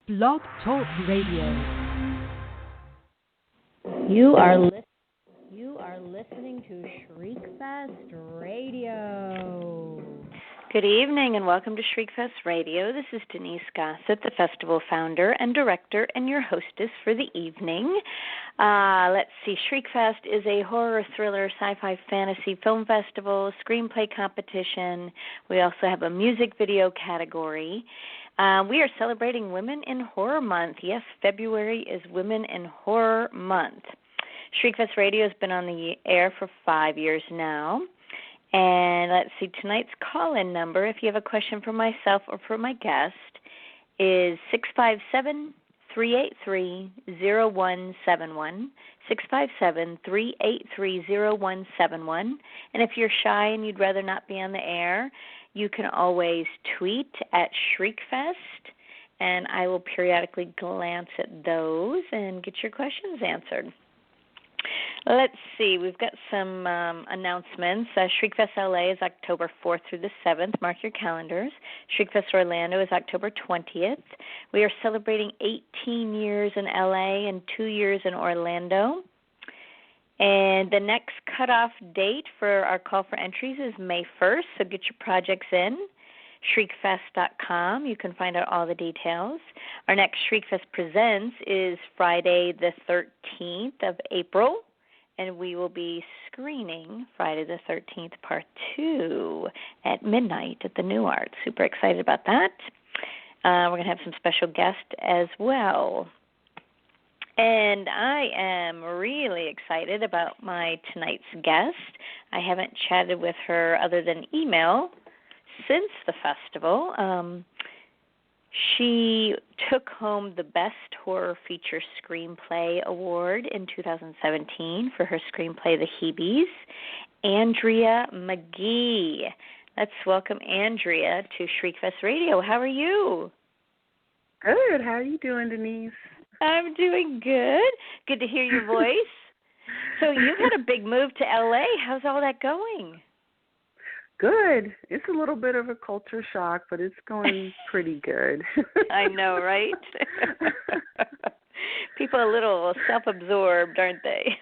Blog Talk Radio. You are listening to Shriekfest Radio. Good evening and welcome to Shriekfest Radio. This is Denise Gossett, the festival founder and director and your hostess for the evening. Let's see, Shriekfest is a horror, thriller, sci-fi, fantasy film festival, screenplay competition. We also have a music video category. We are celebrating Women in Horror Month. Yes, February is Women in Horror Month. Shriekfest Radio has been on the air for 5 years now. And let's see, tonight's call-in number, if you have a question for myself or for my guest, is 657-383-0171, 657-383-0171. And if you're shy and you'd rather not be on the air, you can always tweet at Shriekfest, and I will periodically glance at those and get your questions answered. Let's see, we've got some announcements. Shriekfest LA is October 4th through the 7th. Mark your calendars. Shriekfest Orlando is October 20th. We are celebrating 18 years in LA and 2 years in Orlando. And the next cutoff date for our call for entries is May 1st, so get your projects in. Shriekfest.com. You can find out all the details. Our next Shriekfest Presents is Friday the 13th of April, and we will be screening Friday the 13th, Part 2 at midnight at the New Art. Super excited about that. We're going to have some special guests as well. And I am really excited about my tonight's guest. I haven't chatted with her other than email since the festival. She took home the Best Horror Feature Screenplay Award in 2017 for her screenplay, The Heebies. Andrea McGee. Let's welcome Andrea to Shriekfest Radio. How are you? Good. How are you doing, Denise? I'm doing good. Good to hear your voice. So you've had a big move to LA. How's all that going? Good. It's a little bit of a culture shock, but it's going pretty good. I know, right? People are a little self-absorbed, aren't they?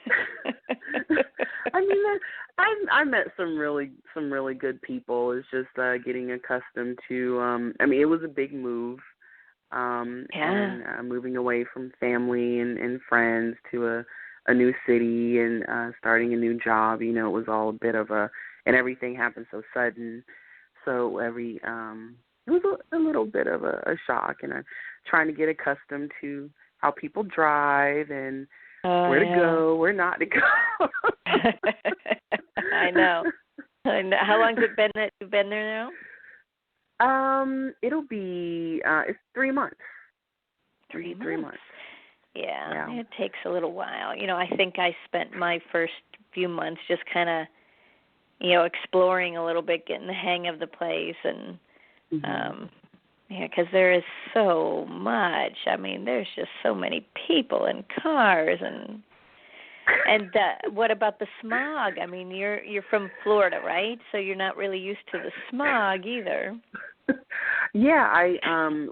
I mean, I met some really good people. It's just getting accustomed to. I mean, it was a big move. And moving away from family and friends to a new city and starting a new job. You know, it was all a bit of and everything happened so sudden. So it was a little bit of a shock, and I'm trying to get accustomed to how people drive and where to go, where not to go. I know. How long has it been that you've been there now? It'll be it's 3 months. 3 months. Yeah, it takes a little while. You know, I think I spent my first few months just kind of, exploring a little bit, getting the hang of the place, and because there is so much. I mean, there's just so many people and cars, and what about the smog? I mean, you're from Florida, right? So you're not really used to the smog either. Yeah,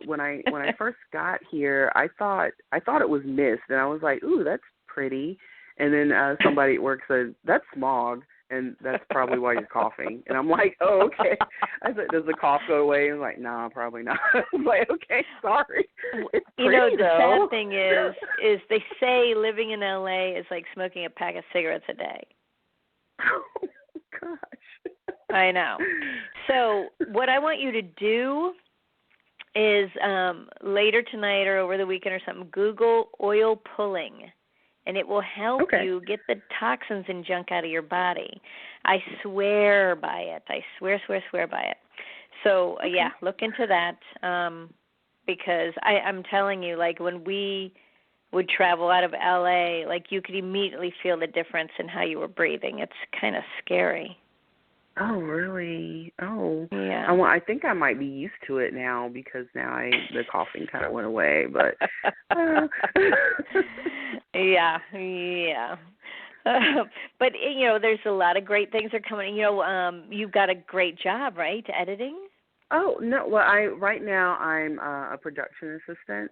when I first got here, I thought it was mist, and I was like, "Ooh, that's pretty." And then somebody at work said, "That's smog, and that's probably why you're coughing." And I'm like, "Oh, okay." I said, "Does the cough go away?" And I'm like, "Nah, probably not." I was like, "Okay, sorry." It's pretty, the though. sad thing is they say living in LA is like smoking a pack of cigarettes a day. Oh gosh. I know. So what I want you to do is later tonight or over the weekend or something, Google oil pulling, and it will help you get the toxins and junk out of your body. I swear by it. I swear by it. So, look into that because I'm telling you, like, when we would travel out of L.A., like, you could immediately feel the difference in how you were breathing. It's kind of scary. Oh, really? Oh. Yeah. I think I might be used to it now because now the coughing kind of went away, but Yeah. But, there's a lot of great things that are coming. You've got a great job, right, editing? Oh, no. Well, right now I'm a production assistant,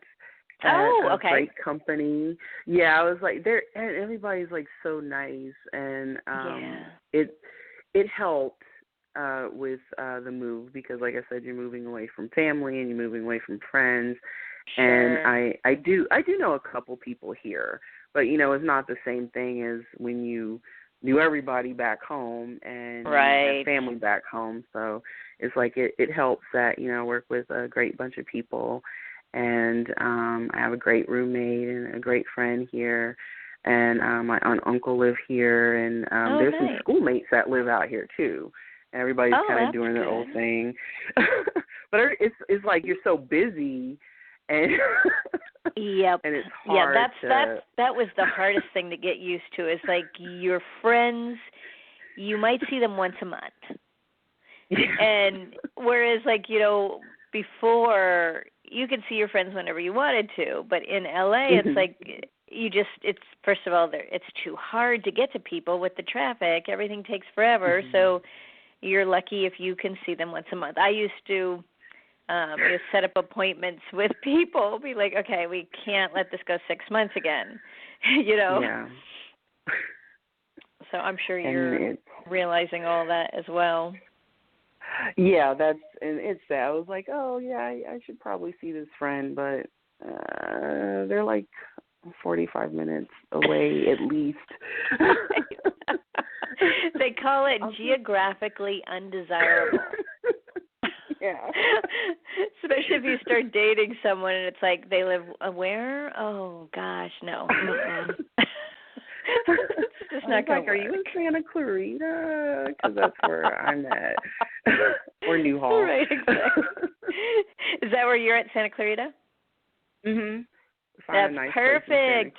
Oh, a okay. great company. Yeah, I was like, and everybody's like so nice, and it helped with the move because, like I said, you're moving away from family and you're moving away from friends. Sure. And I do know a couple people here, but it's not the same thing as when you knew everybody back home and you have family back home. So it's like it helps that I work with a great bunch of people, and I have a great roommate and a great friend here, and my aunt and uncle live here, and there's some schoolmates that live out here too. And everybody's kind of doing their own thing, but it's like you're so busy. And yep. And it's hard that was the hardest thing to get used to. Is like your friends, you might see them once a month, and whereas before you could see your friends whenever you wanted to, but in LA it's like it's first of all it's too hard to get to people with the traffic. Everything takes forever, so you're lucky if you can see them once a month. I used to. Set up appointments with people, be like, okay, we can't let this go 6 months again, Yeah. So I'm sure you're realizing all that as well. Yeah, it's that. I was like, oh, yeah, I should probably see this friend, but they're like 45 minutes away at least. They call it geographically undesirable. Yeah. Especially if you start dating someone and it's like they live where? Oh gosh, no. It's just not going to work. Are you in Santa Clarita? Because that's where I'm at. Or Newhall. Right, exactly. Is that where you're at, Santa Clarita? Mhm. That's nice perfect.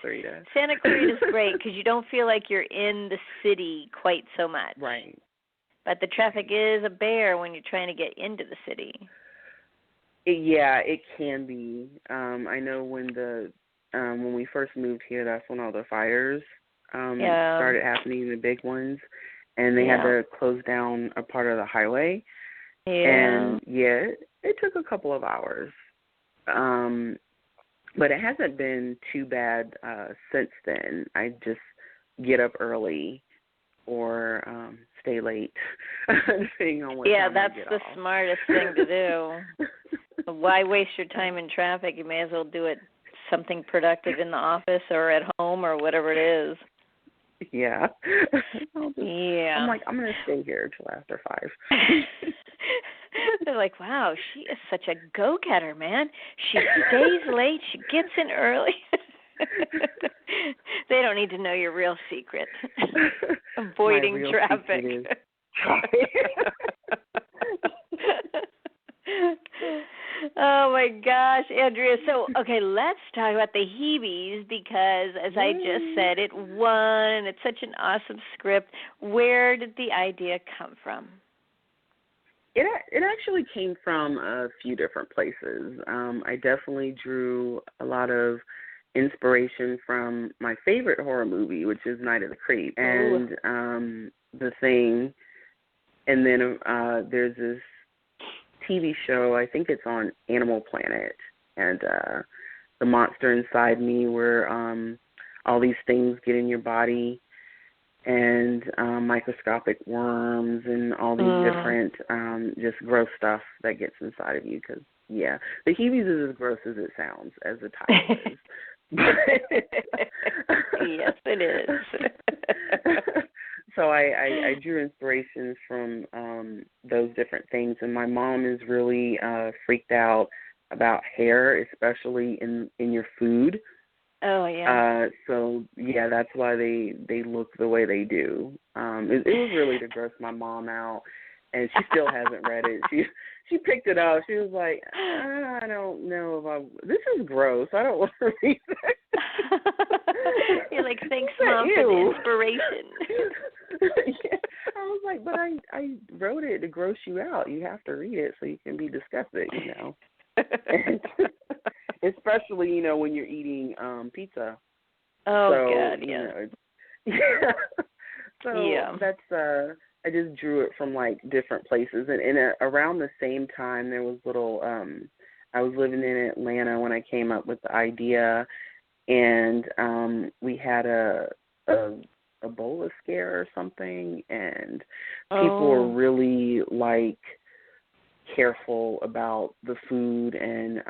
Santa Clarita's Clarita. great because you don't feel like you're in the city quite so much. Right. But the traffic is a bear when you're trying to get into the city. Yeah, it can be. I know when we first moved here, that's when all the fires started happening, the big ones, and they had to close down a part of the highway. Yeah. And it took a couple of hours. But it hasn't been too bad since then. I just get up early or stay late, depending on what time that's I get the off. Smartest thing to do. Why waste your time in traffic? You may as well do it something productive in the office or at home or whatever it is. Yeah. I'm like, I'm going to stay here till after 5. They're like, wow, she is such a go-getter, man. She stays late. She gets in early. They don't need to know your real secret. Avoiding real traffic. Oh, my gosh, Andrea. So, okay, let's talk about the Heebies because, as I just said, it won, and it's such an awesome script. Where did the idea come from? It actually came from a few different places. I definitely drew a lot of inspiration from my favorite horror movie, which is Night of the Creep, and The Thing. And then there's this TV show, I think it's on Animal Planet, and the monster inside me where all these things get in your body, and microscopic worms and all these different just gross stuff that gets inside of you. Because, the Heebies is as gross as it sounds, as the title is. Yes, it is. So I drew inspirations from those different things. And my mom is really freaked out about hair, especially in your food. Oh, yeah. So, that's why they look the way they do. It was really to gross my mom out, and she still hasn't read it. She picked it up. She was like, I don't know if this is gross. I don't want to read it. You're like, thanks, Mom, for the inspiration. I was like, but I wrote it to gross you out. You have to read it so you can be disgusted, Especially, when you're eating pizza. Oh, so, God, yeah. That's, I just drew it from, different places. And around the same time, there was little I was living in Atlanta when I came up with the idea, and we had a Ebola scare or something, and people were really like careful about the food, and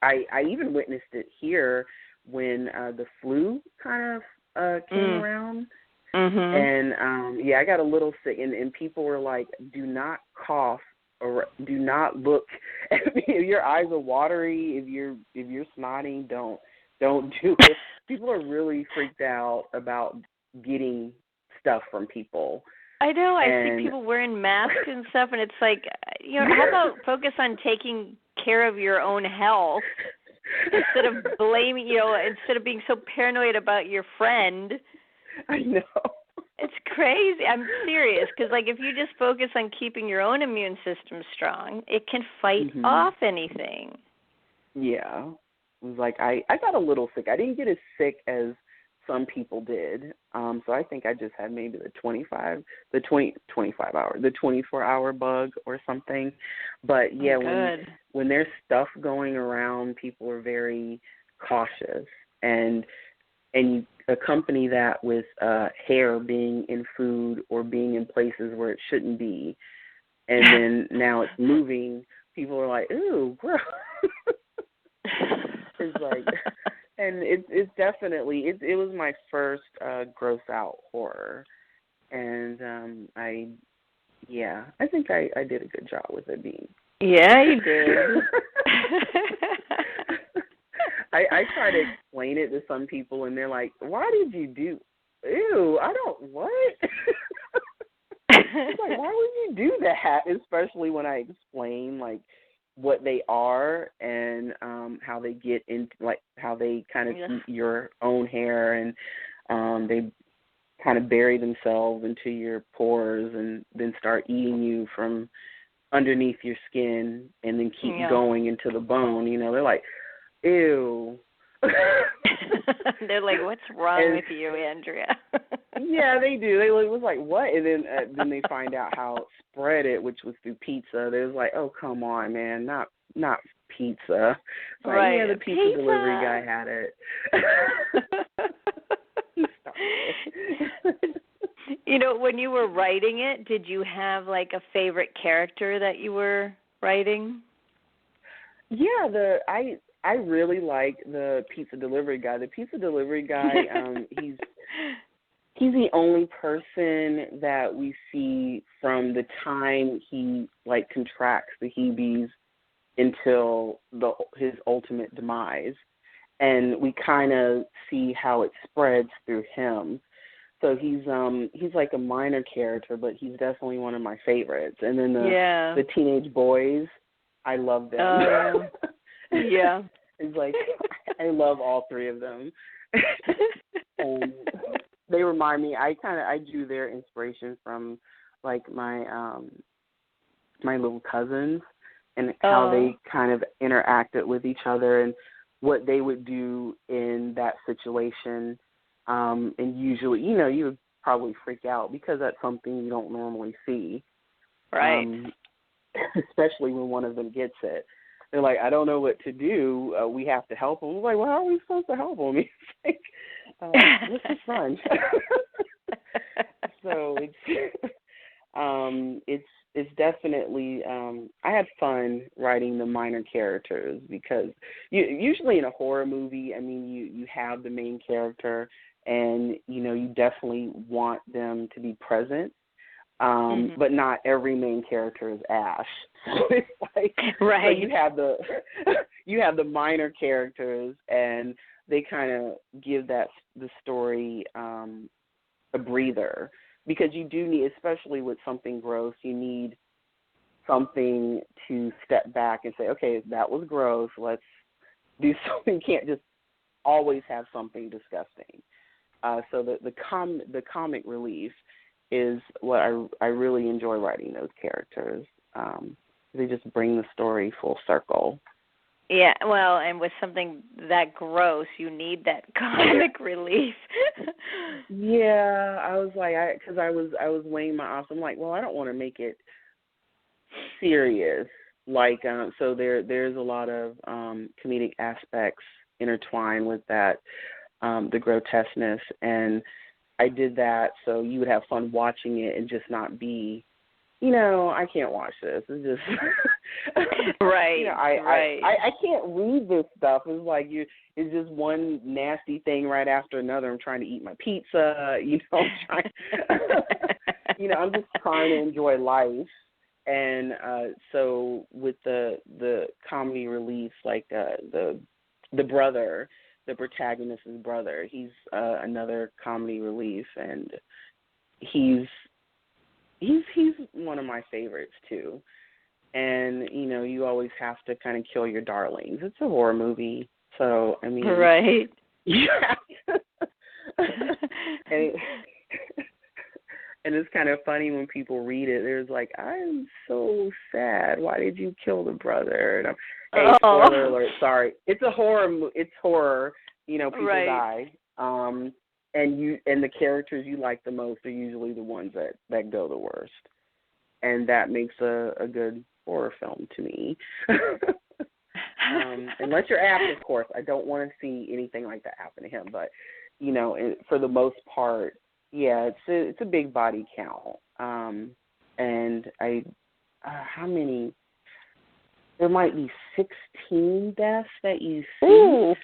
I even witnessed it here when the flu kind of came around. And I got a little sick, and people were like, do not cough or do not look at me. If your eyes are watery, if you're snotting, don't do it. People are really freaked out about getting stuff from people. I know. I see people wearing masks and stuff, and it's like, how about focus on taking care of your own health instead of blaming, instead of being so paranoid about your friend. I know. It's crazy. I'm serious, because if you just focus on keeping your own immune system strong, it can fight off anything. Yeah. It was like I got a little sick. I didn't get as sick as some people did. So I think I just had maybe the 24-hour bug or something. But yeah, when there's stuff going around, people are very cautious, and you accompany that with hair being in food or being in places where it shouldn't be, and then now it's moving. People are like, "Ooh, gross." It's like, and it's definitely it was my first gross out horror, and I think I did a good job with it being. Yeah, you did. I try to explain it to some people, and they're like, "Why did you do? Ew, I don't what." It's like, why would you do that? Especially when I explain what they are and how they get into how they kind of eat your own hair, and they kind of bury themselves into your pores and then start eating you from underneath your skin and then keep going into the bone. They're like, ew. They're like, what's wrong with you, Andrea? Yeah, they do. They was like, what? And then they find out how it spread it, which was through pizza. They was like, oh, come on, man, not pizza. Right. Yeah, the pizza delivery guy had it. Stop when you were writing it, did you have a favorite character that you were writing? Yeah, I really like the pizza delivery guy. The pizza delivery guy, he's the only person that we see from the time he contracts the Heebies until his ultimate demise, and we kind of see how it spreads through him. So he's like a minor character, but he's definitely one of my favorites. And then the teenage boys, I love them. Yeah. It's like I love all three of them. And they remind me, I drew their inspiration from my my little cousins and how they kind of interacted with each other and what they would do in that situation. And usually, you would probably freak out because that's something you don't normally see. Right. Especially when one of them gets it. They're like, I don't know what to do. We have to help them. We're like, well, how are we supposed to help them? It's like, this is fun. So it's definitely. I had fun writing the minor characters because usually in a horror movie, you have the main character, and you definitely want them to be present. But not every main character is Ash. So it's like, right. So you have the minor characters, and they kind of give the story a breather, because you do need, especially with something gross, you need something to step back and say, okay, that was gross. Let's do something. You can't just always have something disgusting. So the comic relief is what I really enjoy writing those characters. They just bring the story full circle. Yeah, well, and with something that gross, you need that comic relief. Yeah, I was like, because I was weighing my options. I'm like, well, I don't want to make it serious, So there's a lot of comedic aspects intertwined with that, the grotesqueness, and I did that so you would have fun watching it and just not be, I can't watch this. It's just right. I can't read this stuff. It's like it's just one nasty thing right after another. I'm trying to eat my pizza. I'm just trying to enjoy life. And so with the comedy relief, like the brother, the protagonist's brother, he's another comedy relief, and he's one of my favorites too. And you always have to kind of kill your darlings. It's a horror movie, so I mean, right? Yeah. And it's kind of funny when people read it. There's like, I'm so sad. Why did you kill the brother? And spoiler alert. Sorry, it's a horror. It's horror. People die. And the characters you like the most are usually the ones that go the worst, and that makes a good horror film to me. Unless you're Apt, of course. I don't want to see anything like that happen to him. But for the most part. Yeah, it's a big body count, and how many? There might be 16 deaths that you see. Ooh.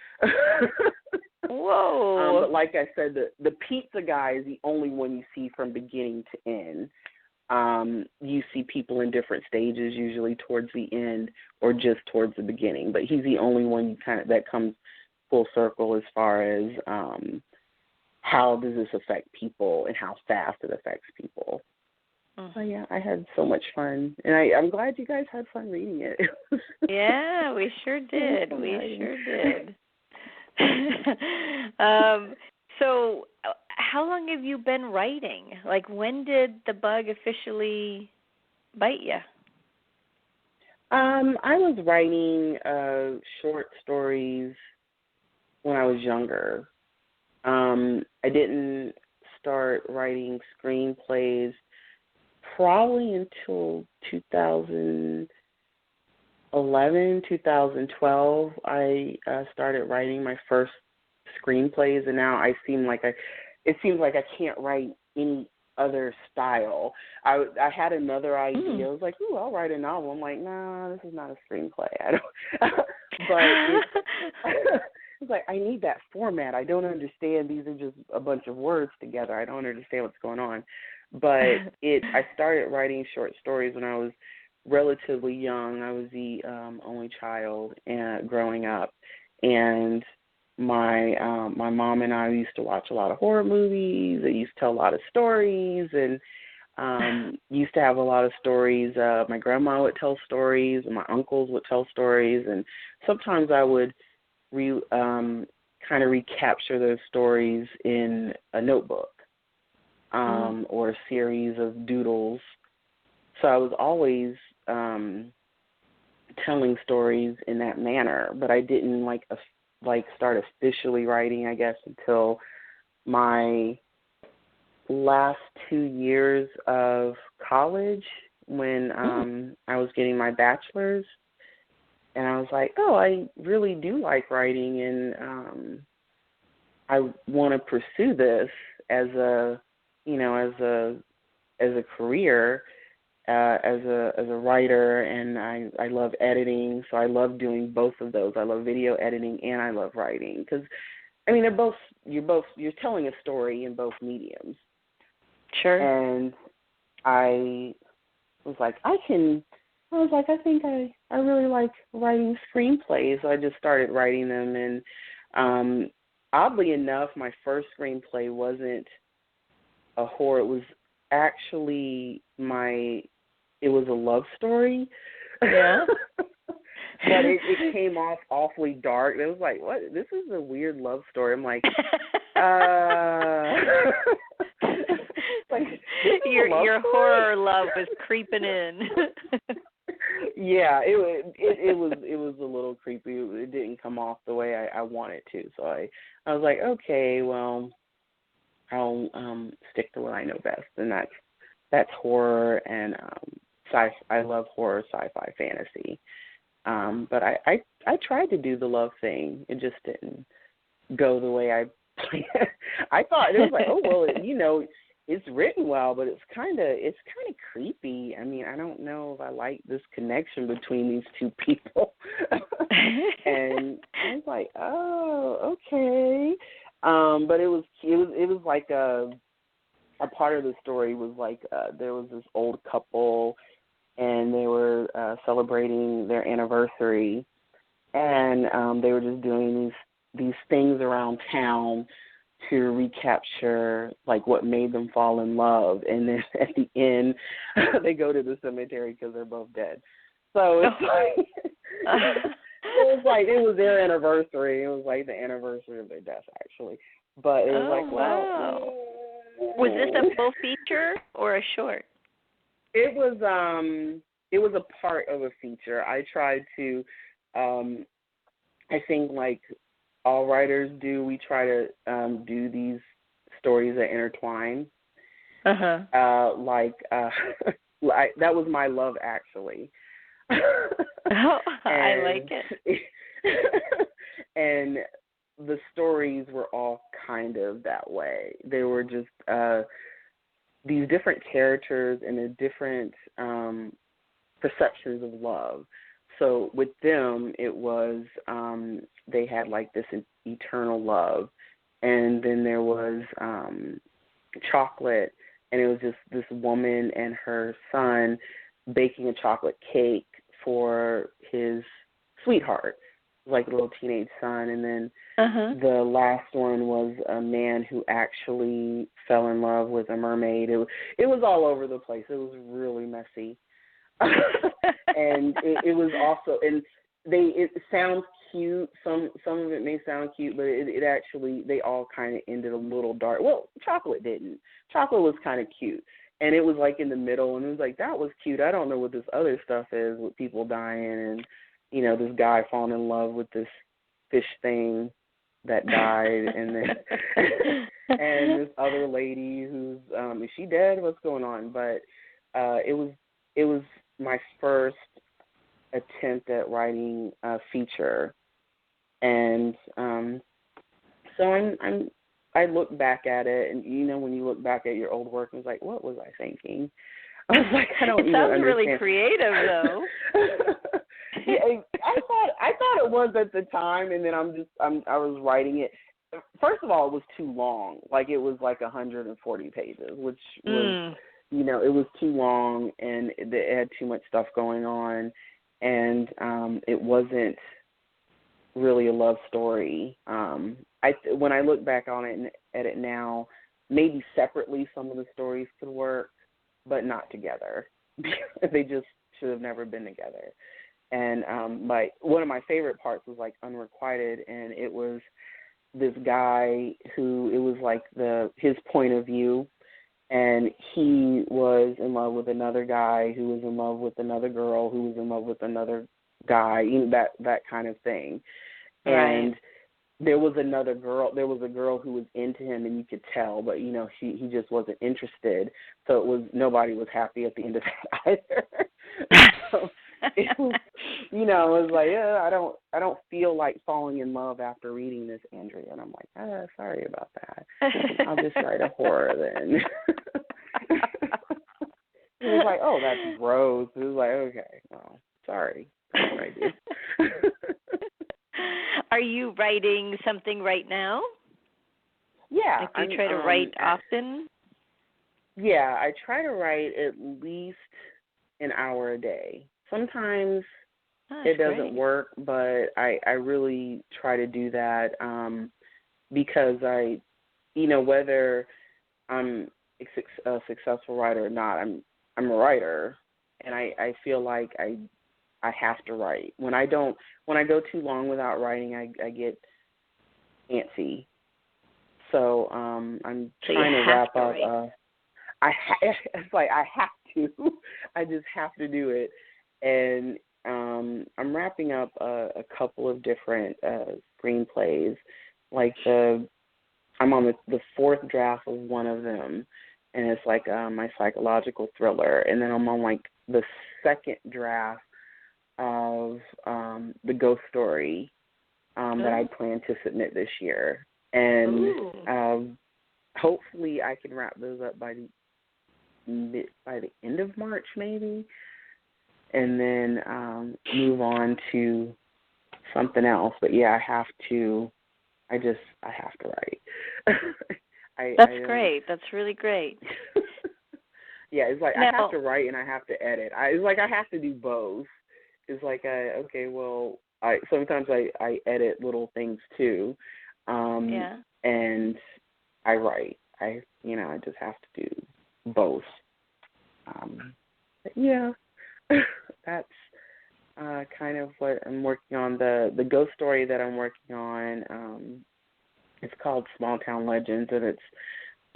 Whoa! But like I said, the pizza guy is the only one you see from beginning to end. You see people in different stages, usually towards the end or just towards the beginning. But he's the only one that comes full circle as far as. How does this affect people and how fast it affects people? So yeah, I had so much fun, and I'm glad you guys had fun reading it. Yeah, we sure did. So, how long have you been writing? Like, when did the bug officially bite you? I was writing short stories when I was younger. I didn't start writing screenplays probably until 2011, 2012. I started writing my first screenplays, and now it seems like I can't write any other style. I had another idea. I was like, I'll write a novel. I'm like, nah, this is not a screenplay. I don't. But it's like, I need that format. I don't understand. These are just a bunch of words together. I don't understand what's going on. But I started writing short stories when I was relatively young. I was the only child growing up, and my mom and I used to watch a lot of horror movies. I used to tell a lot of stories, and used to have a lot of stories. My grandma would tell stories, and my uncles would tell stories, and sometimes I would kind of recapture those stories in a notebook or a series of doodles. So I was always telling stories in that manner, but I didn't start officially writing, I guess, until my last 2 years of college when I was getting my bachelor's. And I was like, I really do like writing, and I want to pursue this as a career, as a writer, and I love editing, so I love doing both of those. I love video editing and I love writing, because you're telling a story in both mediums. Sure. And I was like, I think I really like writing screenplays. So I just started writing them, and oddly enough, my first screenplay wasn't a horror. It was actually it was a love story. Yeah. But it came off awfully dark. It was like, what? This is a weird love story. I'm like, your horror love was creeping in. Yeah, it was a little creepy. It didn't come off the way I wanted to. So I was like, okay, well, I'll stick to what I know best, and that's horror and I love horror, sci-fi, fantasy. But I tried to do the love thing. It just didn't go the way I planned. I thought it was like, oh well, it's written well, but it's kind of creepy. I mean, I don't know if I like this connection between these two people. And I was like, oh, okay. But it was like a part of the story was like there was this old couple, and they were celebrating their anniversary, and they were just doing these things around town to recapture like what made them fall in love, and then at the end they go to the cemetery because they're both dead. So it's it was their anniversary. It was like the anniversary of their death, actually. But it was like, wow. Was this a full feature or a short? It was a part of a feature. I tried to, I think like all writers do, we try to do these stories that intertwine. Uh-huh. That was my love, actually. I like it. And the stories were all kind of that way. They were just these different characters and the different perceptions of love. So with them, it was they had like this eternal love, and then there was chocolate, and it was just this woman and her son baking a chocolate cake for his sweetheart, like a little teenage son. And then the last one was a man who actually fell in love with a mermaid. It was all over the place. It was really messy. And it was also, and it sounds cute. Some of it may sound cute, but it actually, they all kind of ended a little dark. Well, chocolate didn't. Chocolate was kind of cute, and it was like in the middle, and it was like, that was cute. I don't know what this other stuff is with people dying and this guy falling in love with this fish thing that died, and then and this other lady who's is she dead? What's going on? But it was my first attempt at writing a feature, and so I look back at it, and when you look back at your old work, I was like, what was I thinking? I was like, I don't even understand. It sounds really creative, though. Yeah, I thought it was at the time, and then I was writing it. First of all, it was too long. Like, it was like 140 pages, which was, it was too long, and it had too much stuff going on, and it wasn't really a love story. When I look back on it and at it now, maybe separately some of the stories could work, but not together. They just should have never been together. And one of my favorite parts was like Unrequited, and it was this guy who, it was like his point of view, and he was in love with another guy who was in love with another girl who was in love with another guy, that kind of thing. Right. And there was another girl. There was a girl who was into him, and you could tell, but he just wasn't interested. So nobody was happy at the end of that either. So it was, it was like, I don't feel like falling in love after reading this, Andrea. And I'm like, sorry about that. I'll just write a horror then. It was like, oh, that's gross. It was like, okay, well, sorry. That's what I do. Are you writing something right now? Yeah. Do you try to write often? Yeah, I try to write at least an hour a day. Sometimes it doesn't work, but I really try to do that because whether I'm a successful writer or not, I'm a writer, and I feel like I have to write. When I go too long without writing, I get antsy. So I'm trying to wrap up. It's like I have to. I just have to do it. And I'm wrapping up a couple of different screenplays. Like I'm on the fourth draft of one of them, and it's like my psychological thriller. And then I'm on like the second draft of the ghost story that I plan to submit this year. And hopefully I can wrap those up by the end of March, maybe, and then move on to something else. But yeah, I have to write. That's great. That's really great. Yeah, it's like now, I have to write and I have to edit. It's like I have to do both. It's like sometimes I edit little things too, and I write. I just have to do both. Yeah, that's kind of what I'm working on. The ghost story that I'm working on, it's called Small Town Legends, and it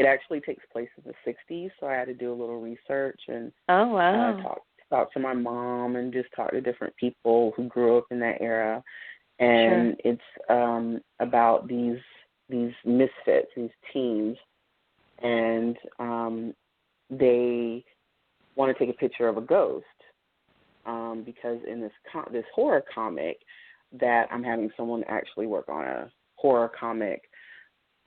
actually takes place in the 60s, so I had to do a little research and talk to my mom and just talk to different people who grew up in that era. And it's about these misfits, these teens, and they want to take a picture of a ghost because in this horror comic that I'm having someone actually work on a horror comic.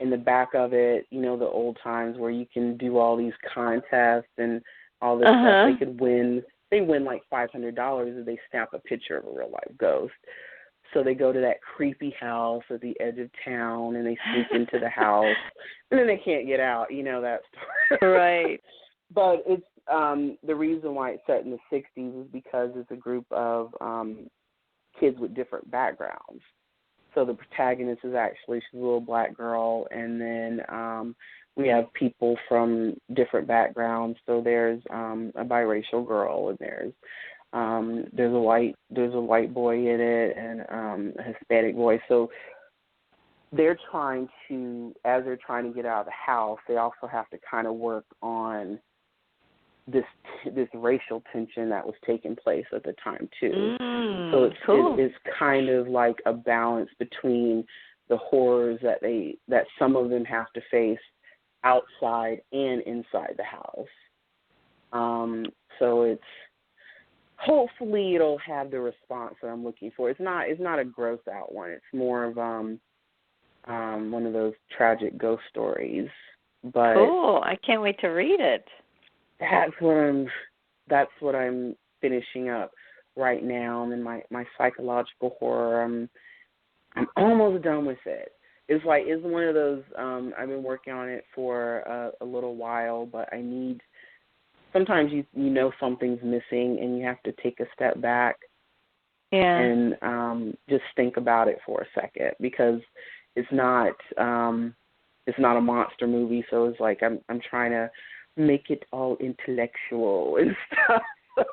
In the back of it, the old times where you can do all these contests and all this stuff. They could win. They win like $500 if they snap a picture of a real life ghost. So they go to that creepy house at the edge of town and they sneak into the house and then they can't get out. That story. Right. But it's the reason why it's set in the 60s is because it's a group of kids with different backgrounds. So the protagonist is she's a little black girl, and then we have people from different backgrounds. So there's a biracial girl, and there's a white boy in it, and a Hispanic boy. So they're trying to get out of the house, they also have to kind of work on this racial tension that was taking place at the time too. So it's kind of like a balance between the horrors that some of them have to face outside and inside the house. So it's hopefully it'll have the response that I'm looking for. It's not a gross out one. It's more of one of those tragic ghost stories. But cool! I can't wait to read it. That's what I'm finishing up right now. I'm in my psychological horror. I'm almost done with it. It's one of those. I've been working on it for a little while, but I need. Sometimes you know something's missing, and you have to take a step back. Yeah. And just think about it for a second, because it's not a monster movie. So it's like I'm trying to make it all intellectual and stuff.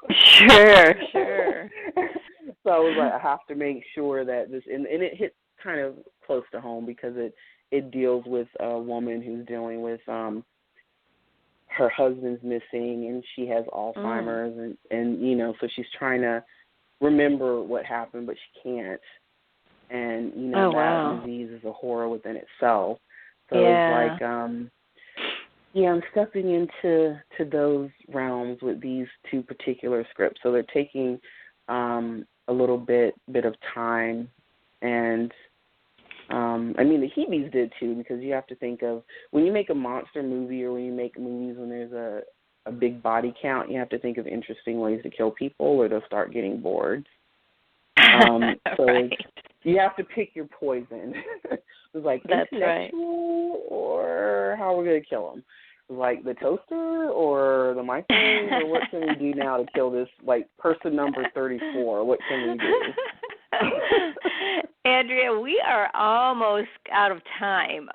Sure. So I was like, I have to make sure that this, and it hits kind of close to home because it deals with a woman who's dealing with her husband's missing, and she has Alzheimer's, and so she's trying to remember what happened, but she can't. And that disease is a horror within itself. So it's like I'm stepping into those realms with these two particular scripts. So they're taking a little bit of time, and the Heebies did too, because you have to think of when you make a monster movie or when you make movies when there's a big body count, you have to think of interesting ways to kill people or they'll start getting bored. So right. You have to pick your poison. It's like intellectual or how we're going to kill them. Like the toaster or the microwave, or what can we do now to kill this, like person number 34? What can we do? Andrea, we are almost out of time.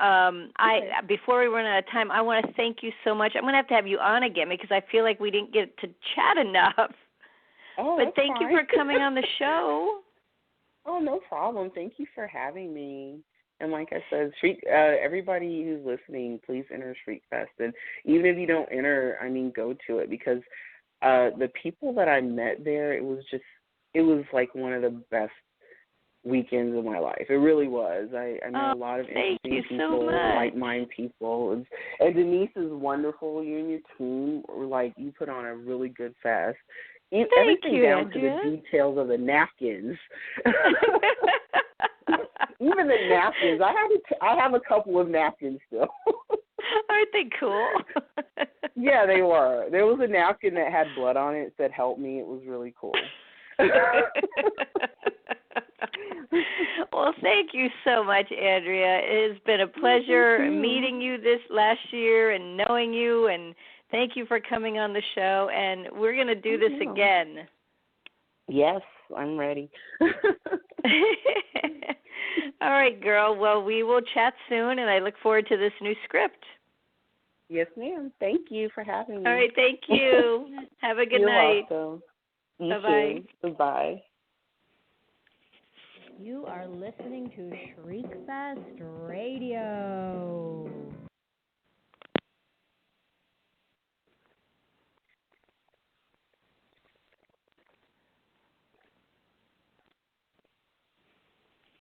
Before we run out of time, I want to thank you so much. I'm going to have you on again because I feel like we didn't get to chat enough. Oh, but thank you for coming on the show. Oh, no problem. Thank you for having me. And like I said, everybody who's listening, please enter Shriekfest. And even if you don't enter, go to it, because the people that I met there, it was like one of the best weekends of my life. It really was. I met a lot of interesting people, like-minded people. And Denise is wonderful. You and your team, you put on a really good fest. everything down Andrea. to the details of the napkins. Even the napkins. I have a couple of napkins still. Aren't they cool? Yeah, they were. There was a napkin that had blood on it. It said, "Help me." It was really cool. Well, thank you so much, Andrea. It has been a pleasure meeting you this last year and knowing you, and thank you for coming on the show. And we're going to do this again. Yes, I'm ready. All right, girl. Well, we will chat soon, and I look forward to this new script. Yes, ma'am. Thank you for having me. All right, thank you. Have a good night. You're welcome. You Bye-bye. too. Bye-bye. You are listening to Shriekfest Radio.